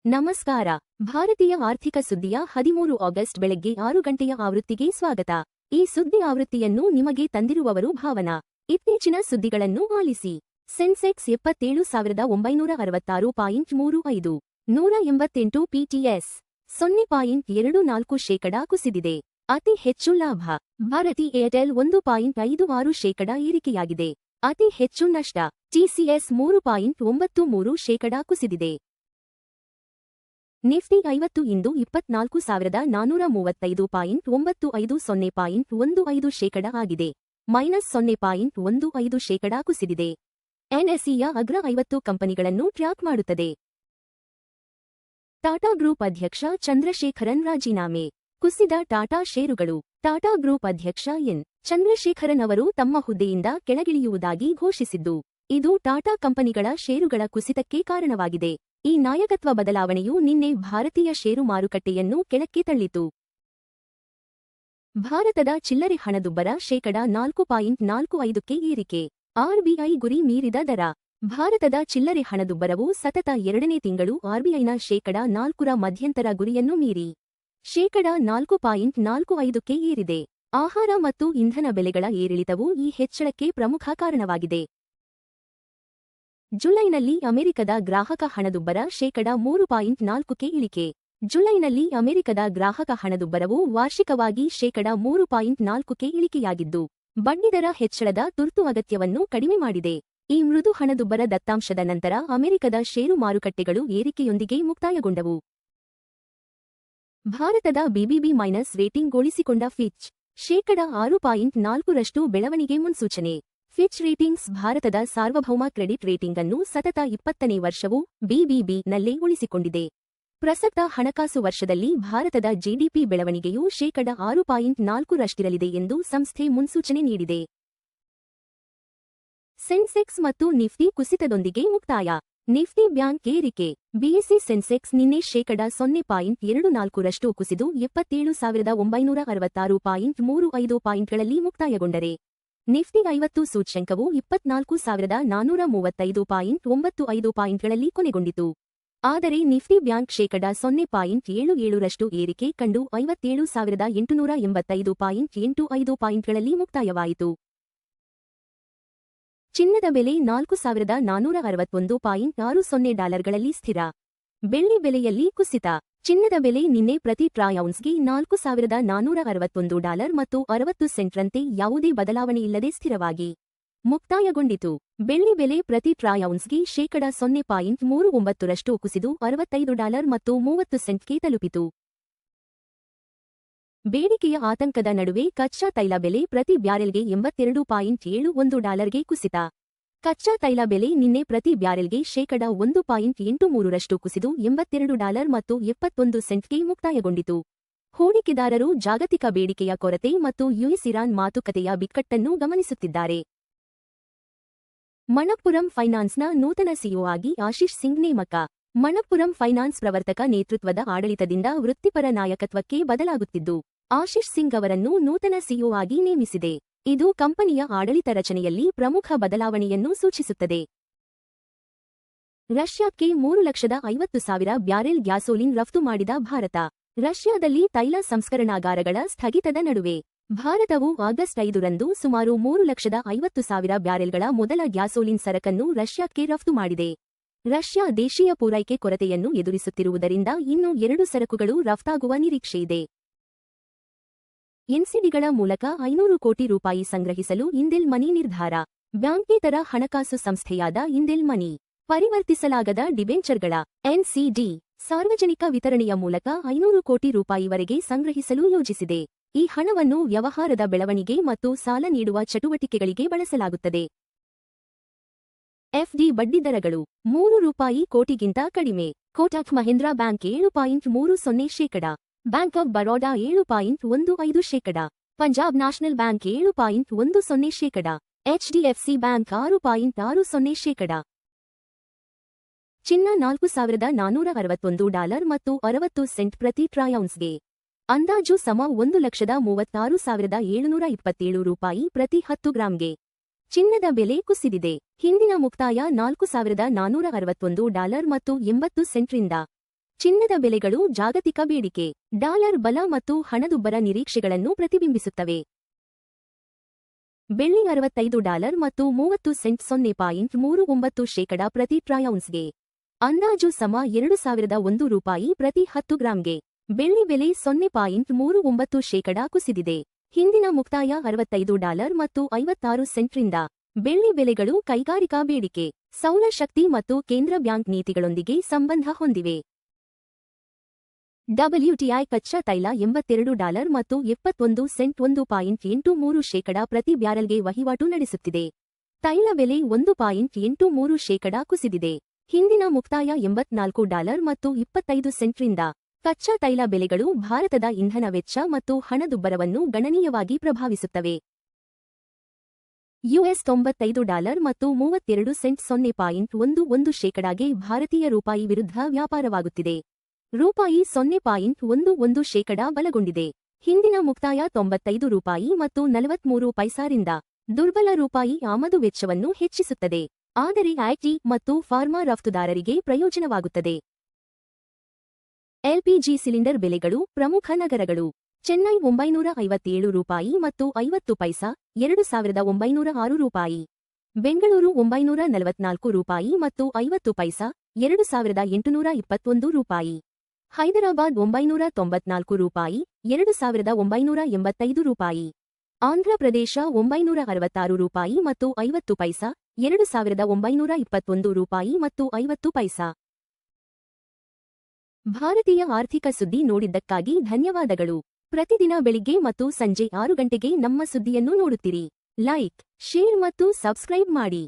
ನಮಸ್ಕಾರ. ಭಾರತೀಯ ಆರ್ಥಿಕ ಸುದ್ದಿಯ 13 ಆಗಸ್ಟ್ ಬೆಳಗ್ಗೆ 6 ಗಂಟೆಯ ಆವೃತ್ತಿಗೆ ಸ್ವಾಗತ. ಈ ಸುದ್ದಿ ಆವೃತ್ತಿಯನ್ನು ನಿಮಗೆ ತಂದಿರುವವರು ಭಾವನಾ. ಇತ್ತೀಚಿನ ಸುದ್ದಿಗಳನ್ನು ಆಲಿಸಿ. ಸೆನ್ಸೆಕ್ಸ್ 77,966.35 188 ಪಿಟಿಎಸ್ 0.24% ಕುಸಿದಿದೆ. ಅತಿ ಹೆಚ್ಚು ಲಾಭ. ಭಾರತಿ ಏರ್ಟೆಲ್ 1.56% ಏರಿಕೆಯಾಗಿದೆ. ಅತಿ ಹೆಚ್ಚು ನಷ್ಟ. ಟಿಸಿಎಸ್ 3.93% ಕುಸಿದಿದೆ. ನಿಫ್ಟಿ 50 ಇಂದು 24,435.95 0.15% ಆಗಿದೆ. -0.15% ಕುಸಿದಿದೆ. ಎನ್ಎಸ್ಇಯ ಅಗ್ರ 50 ಕಂಪನಿಗಳನ್ನು ಟ್ರ್ಯಾಕ್ ಮಾಡುತ್ತದೆ. ಟಾಟಾ ಗ್ರೂಪ್ ಅಧ್ಯಕ್ಷ ಚಂದ್ರಶೇಖರನ್ ರಾಜೀನಾಮೆ. ಕುಸಿದ ಟಾಟಾ ಷೇರುಗಳು. ಟಾಟಾ ಗ್ರೂಪ್ ಅಧ್ಯಕ್ಷ ಎನ್. ಚಂದ್ರಶೇಖರನ್ ಅವರು ತಮ್ಮ ಹುದ್ದೆಯಿಂದ ಕೆಳಗಿಳಿಯುವುದಾಗಿ ಘೋಷಿಸಿದ್ದು, ಇದು ಟಾಟಾ ಕಂಪನಿಗಳ ಷೇರುಗಳ ಕುಸಿತಕ್ಕೆ ಕಾರಣವಾಗಿದೆ. ಈ ನಾಯಕತ್ವ ಬದಲಾವಣೆಯು ನಿನ್ನೆ ಭಾರತೀಯ ಷೇರು ಮಾರುಕಟ್ಟೆಯನ್ನು ಕೆಳಕ್ಕೆ ತಳ್ಳಿತು. ಭಾರತದ ಚಿಲ್ಲರೆ ಹಣದುಬ್ಬರ ,4.45ಕ್ಕೆ ಏರಿಕೆ. ಆರ್ಬಿಐ ಗುರಿ ಮೀರಿದ ದರ. ಭಾರತದ ಚಿಲ್ಲರೆ ಹಣದುಬ್ಬರವು ಸತತ 2ನೇ ತಿಂಗಳು ಆರ್ಬಿಐನ ,4ರ ಮಧ್ಯಂತರ ಗುರಿಯನ್ನು ಮೀರಿ ,4.45ಕ್ಕೆ ಏರಿದೆ. ಆಹಾರ ಮತ್ತು ಇಂಧನ ಬೆಲೆಗಳ ಏರಿಳಿತವು ಈ ಹೆಚ್ಚಳಕ್ಕೆ ಪ್ರಮುಖ ಕಾರಣವಾಗಿದೆ. ಜುಲೈನಲ್ಲಿ ಅಮೆರಿಕದ ಗ್ರಾಹಕ ಹಣದುಬ್ಬರ ,3.4ಕ್ಕೆ ಇಳಿಕೆ. ಜುಲೈನಲ್ಲಿ ಅಮೆರಿಕದ ಗ್ರಾಹಕ ಹಣದುಬ್ಬರವು ವಾರ್ಷಿಕವಾಗಿ ,3.4ಕ್ಕೆ ಇಳಿಕೆಯಾಗಿದ್ದು, ಬಡ್ಡಿದರ ಹೆಚ್ಚಳದ ತುರ್ತು ಅಗತ್ಯವನ್ನು ಕಡಿಮೆ ಮಾಡಿದೆ. ಈ ಮೃದು ಹಣದುಬ್ಬರ ದತ್ತಾಂಶದ ನಂತರ ಅಮೆರಿಕದ ಷೇರು ಮಾರುಕಟ್ಟೆಗಳು ಏರಿಕೆಯೊಂದಿಗೆ ಮುಕ್ತಾಯಗೊಂಡವು. ಭಾರತದ ಬಿಬಿಬಿ- ರೇಟಿಂಗ್ ಗೋಳಿಸಿಕೊಂಡ ಫಿಚ್. ,6.4ರಷ್ಟು ಬೆಳವಣಿಗೆ ಮುನ್ಸೂಚನೆ. ಫಿಚ್ ರೇಟಿಂಗ್ಸ್ ಭಾರತದ ಸಾರ್ವಭೌಮ ಕ್ರೆಡಿಟ್ ರೇಟಿಂಗ್ ಅನ್ನು ಸತತ 20ನೇ ವರ್ಷವೂ ಬಿಬಿಬಿ ನಲ್ಲೇ ಉಳಿಸಿಕೊಂಡಿದೆ. ಪ್ರಸಕ್ತ ಹಣಕಾಸು ವರ್ಷದಲ್ಲಿ ಭಾರತದ ಜಿಡಿಪಿ ಬೆಳವಣಿಗೆಯು ,6.4ರಷ್ಟಿರಲಿದೆ ಎಂದು ಸಂಸ್ಥೆ ಮುನ್ಸೂಚನೆ ನೀಡಿದೆ. ಸೆನ್ಸೆಕ್ಸ್ ಮತ್ತು ನಿಫ್ಟಿ ಕುಸಿತದೊಂದಿಗೆ ಮುಕ್ತಾಯ. ನಿಫ್ಟಿ ಬ್ಯಾಂಕ್ ಏರಿಕೆ. ಬಿಎಸ್ಇ ಸೆನ್ಸೆಕ್ಸ್ ನಿನ್ನೆ ,0.24ರಷ್ಟು ಕುಸಿದು 27,966.35 ಪಾಯಿಂಟ್ಗಳಲ್ಲಿ ಮುಕ್ತಾಯಗೊಂಡರೆ, ನಿಫ್ಟಿ 50 ಸೂಚ್ಯಂಕವು 24,435.95 ಪಾಯಿಂಟ್ಗಳಲ್ಲಿ ಕೊನೆಗೊಂಡಿತು. ಆದರೆ ನಿಫ್ಟಿ ಬ್ಯಾಂಕ್ ,0.77ರಷ್ಟು ಏರಿಕೆ ಕಂಡು 57,885.85 ಪಾಯಿಂಟ್ಗಳಲ್ಲಿ ಮುಕ್ತಾಯವಾಯಿತು. ಚಿನ್ನದ ಬೆಲೆ $4,461.60ಗಳಲ್ಲಿ ಸ್ಥಿರ. ಬೆಳ್ಳಿ ಬೆಲೆಯಲ್ಲಿ ಕುಸಿತ. ಚಿನ್ನದ ಬೆಲೆ ನಿನ್ನೆ ಪ್ರತಿ ಟ್ರಾಯ್ ಔನ್ಸ್ಗೆ $4,461 ಮತ್ತು 60 ಸೆಂಟ್ರಂತೆ ಯಾವುದೇ ಬದಲಾವಣೆಯಿಲ್ಲದೆ ಸ್ಥಿರವಾಗಿ ಮುಕ್ತಾಯಗೊಂಡಿತು. ಬೆಳ್ಳಿ ಬೆಲೆ ಪ್ರತಿ ಟ್ರಾಯ್ ಔನ್ಸ್ಗೆ ,39ರಷ್ಟು ಕುಸಿದು $65 ಮತ್ತು 30 ಸೆಂಟ್ಗೆ ತಲುಪಿತು. ಬೇಡಿಕೆಯ ಆತಂಕದ ನಡುವೆ ಕಚ್ಚಾ ತೈಲ ಬೆಲೆ ಪ್ರತಿ ಬ್ಯಾರೆಲ್ಗೆ $82.71ಗೆ ಕುಸಿತ. ಕಚ್ಚಾ ತೈಲ ಬೆಲೆ ನಿನ್ನೆ ಪ್ರತಿ ಬ್ಯಾರೆಲ್ಗೆ ,1.83ರಷ್ಟು ಕುಸಿದು $82 ಮತ್ತು 71 ಸೆಂಟ್ಗೆ ಮುಕ್ತಾಯಗೊಂಡಿತು. ಹೂಡಿಕೆದಾರರು ಜಾಗತಿಕ ಬೇಡಿಕೆಯ ಕೊರತೆ ಮತ್ತು ಯುಎಸ್-ಇರಾನ್ ಮಾತುಕತೆಯ ಬಿಕ್ಕಟ್ಟನ್ನು ಗಮನಿಸುತ್ತಿದ್ದಾರೆ. ಮಣಪ್ಪುರಂ ಫೈನಾನ್ಸ್ನ ನೂತನ ಸಿಇಒ ಆಗಿ ಆಶೀಶ್ ಸಿಂಗ್ ನೇಮಕ. ಮಣಪ್ಪುರಂ ಫೈನಾನ್ಸ್ ಪ್ರವರ್ತಕ ನೇತೃತ್ವದ ಆಡಳಿತದಿಂದ ವೃತ್ತಿಪರ ನಾಯಕತ್ವಕ್ಕೆ ಬದಲಾಗುತ್ತಿದ್ದು, ಆಶೀಶ್ ಸಿಂಗ್ ಅವರನ್ನು ನೂತನ ಸಿಇಒ ಆಗಿ ನೇಮಿಸಿದೆ. ಇದು ಕಂಪನಿಯ ಆಡಳಿತ ರಚನೆಯಲ್ಲಿ ಪ್ರಮುಖ ಬದಲಾವಣೆಯನ್ನು ಸೂಚಿಸುತ್ತದೆ. ರಷ್ಯಾಕ್ಕೆ 3,50,000 ಬ್ಯಾರೆಲ್ ಗ್ಯಾಸೋಲಿನ್ ರಫ್ತು ಮಾಡಿದ ಭಾರತ. ರಷ್ಯಾದಲ್ಲಿ ತೈಲ ಸಂಸ್ಕರಣಾಗಾರಗಳ ಸ್ಥಗಿತದ ನಡುವೆ ಭಾರತವು ಆಗಸ್ಟ್ 5ರಂದು ಸುಮಾರು 3,50,000 ಬ್ಯಾರೆಲ್ಗಳ ಮೊದಲ ಗ್ಯಾಸೋಲಿನ್ ಸರಕನ್ನು ರಷ್ಯಾಕ್ಕೆ ರಫ್ತು ಮಾಡಿದೆ. ರಷ್ಯಾ ದೇಶೀಯ ಪೂರೈಕೆ ಕೊರತೆಯನ್ನು ಎದುರಿಸುತ್ತಿರುವುದರಿಂದ ಇನ್ನೂ 2 ಸರಕುಗಳು ರಫ್ತಾಗುವ ನಿರೀಕ್ಷೆಯಿದೆ. ಎನ್ಸಿಡಿಗಳ ಮೂಲಕ ₹500 ಕೋಟಿ ಸಂಗ್ರಹಿಸಲು ಇಂದೆಲ್ ಮನಿ ನಿರ್ಧಾರ. ಬ್ಯಾಂಕೇತರ ಹಣಕಾಸು ಸಂಸ್ಥೆಯಾದ ಇಂದೆಲ್ ಮನಿ ಪರಿವರ್ತಿಸಲಾಗದ ಡಿಬೆಂಚರ್ಗಳ ಎನ್ಸಿಡಿ ಸಾರ್ವಜನಿಕ ವಿತರಣೆಯ ಮೂಲಕ ₹500 ಕೋಟಿ ವರೆಗೆ ಸಂಗ್ರಹಿಸಲು ಯೋಜಿಸಿದೆ. ಈ ಹಣವನ್ನು ವ್ಯವಹಾರದ ಬೆಳವಣಿಗೆ ಮತ್ತು ಸಾಲ ನೀಡುವ ಚಟುವಟಿಕೆಗಳಿಗೆ ಬಳಸಲಾಗುತ್ತದೆ. ಎಫ್ಡಿ ಬಡ್ಡಿದರಗಳು ₹3 ಕೋಟಿಗಿಂತ ಕಡಿಮೆ. Kotak Mahindra bank 7.30%. Bank of Baroda 7.15%. Punjab national bank 7.10%. HDFC bank 6.60%. ಚಿನ್ನ $4,461 ಮತ್ತು 60 ಸೆಂಟ್ ಪ್ರತಿ ಟ್ರಾಯ್ ಔನ್ಸ್ಗೆ. ಅಂದಾಜು ಸಮ $1,36,727 ಪ್ರತಿ 10 ಗ್ರಾಂಗೆ. ಚಿನ್ನದ ಬೆಲೆ ಕುಸಿದಿದೆ. ಹಿಂದಿನ ಮುಕ್ತಾಯ $4,461 ಮತ್ತು 80 ಸೆಂಟ್ರಿಂದ ಚಿನ್ನದ ಬೆಲೆಗಳು ಜಾಗತಿಕ ಬೇಡಿಕೆ, ಡಾಲರ್ ಬಲ ಮತ್ತು ಹಣದುಬ್ಬರ ನಿರೀಕ್ಷೆಗಳನ್ನು ಪ್ರತಿಬಿಂಬಿಸುತ್ತವೆ. ಬೆಳ್ಳಿ $65 ಮತ್ತು 30 ಸೆಂಟ್ (0.39% ಪ್ರತಿ ಟ್ರೌನ್ಸ್ಗೆ. ಅಂದಾಜು ಸಮ $2001 ಪ್ರತಿ 10 ಗ್ರಾಂಗೆ. ಬೆಳ್ಳಿ ಬೆಲೆ 0.39% ಕುಸಿದಿದೆ. ಹಿಂದಿನ ಮುಕ್ತಾಯ $65 ಮತ್ತು 56 ಸೆಂಟ್ರಿಂದ. ಬೆಳ್ಳಿ ಬೆಲೆಗಳು ಕೈಗಾರಿಕಾ ಬೇಡಿಕೆ, ಸೌರಶಕ್ತಿ ಮತ್ತು ಕೇಂದ್ರ ಬ್ಯಾಂಕ್ ನೀತಿಗಳೊಂದಿಗೆ ಸಂಬಂಧ ಹೊಂದಿವೆ. WTI ಕಚ್ಚಾ ತೈಲ $82 ಮತ್ತು 71 ಸೆಂಟ್ (1.83% ಪ್ರತಿ ಬ್ಯಾರೆಲ್ಗೆ ವಹಿವಾಟು ನಡೆಸುತ್ತಿದೆ. ತೈಲ ಬೆಲೆ 1.83% ಕುಸಿದಿದೆ. ಹಿಂದಿನ ಮುಕ್ತಾಯ $84 ಮತ್ತು 25 ಸೆಂಟ್ರಿಂದ. ಕಚ್ಚಾ ತೈಲ ಬೆಲೆಗಳು ಭಾರತದ ಇಂಧನ ವೆಚ್ಚ ಮತ್ತು ಹಣದುಬ್ಬರವನ್ನು ಗಣನೀಯವಾಗಿ ಪ್ರಭಾವಿಸುತ್ತವೆ. US $95 ಮತ್ತು 32 ಸೆಂಟ್ (0.11%ಗೆ ಭಾರತೀಯ ರೂಪಾಯಿ ವಿರುದ್ಧ ವ್ಯಾಪಾರವಾಗುತ್ತಿದೆ. ರೂಪಾಯಿ 0.11% ಬಲಗೊಂಡಿದೆ. ಹಿಂದಿನ ಮುಕ್ತಾಯ $95 ಮತ್ತು 43 ಪೈಸಾರಿಂದ. ದುರ್ಬಲ ರೂಪಾಯಿ ಆಮದು ವೆಚ್ಚವನ್ನು ಹೆಚ್ಚಿಸುತ್ತದೆ, ಆದರೆ ಐಟಿ ಮತ್ತು ಫಾರ್ಮಾ ರಫ್ತುದಾರರಿಗೆ ಪ್ರಯೋಜನವಾಗುತ್ತದೆ. ಎಲ್ಪಿಜಿ ಸಿಲಿಂಡರ್ ಬೆಲೆಗಳು ಪ್ರಮುಖ ನಗರಗಳು. ಚೆನ್ನೈ $957 ಮತ್ತು 50 ಪೈಸಾ $2906. ಬೆಂಗಳೂರು $944 ಮತ್ತು 50 ಪೈಸಾ $2821. ಹೈದರಾಬಾದ್ $994 $2985. ಆಂಧ್ರಪ್ರದೇಶ $966 ಮತ್ತು 50 ಪೈಸಾ $2921 ಮತ್ತು 50 ಪೈಸಾ. ಭಾರತೀಯ ಆರ್ಥಿಕ ಸುದ್ದಿ ನೋಡಿದ್ದಕ್ಕಾಗಿ ಧನ್ಯವಾದಗಳು. ಪ್ರತಿದಿನ ಬೆಳಿಗ್ಗೆ ಮತ್ತು ಸಂಜೆ 6 ಗಂಟೆಗೆ ನಮ್ಮ ಸುದ್ದಿಯನ್ನು ನೋಡುತ್ತಿರಿ. ಲೈಕ್, ಶೇರ್ ಮತ್ತು ಸಬ್ಸ್ಕ್ರೈಬ್ ಮಾಡಿ.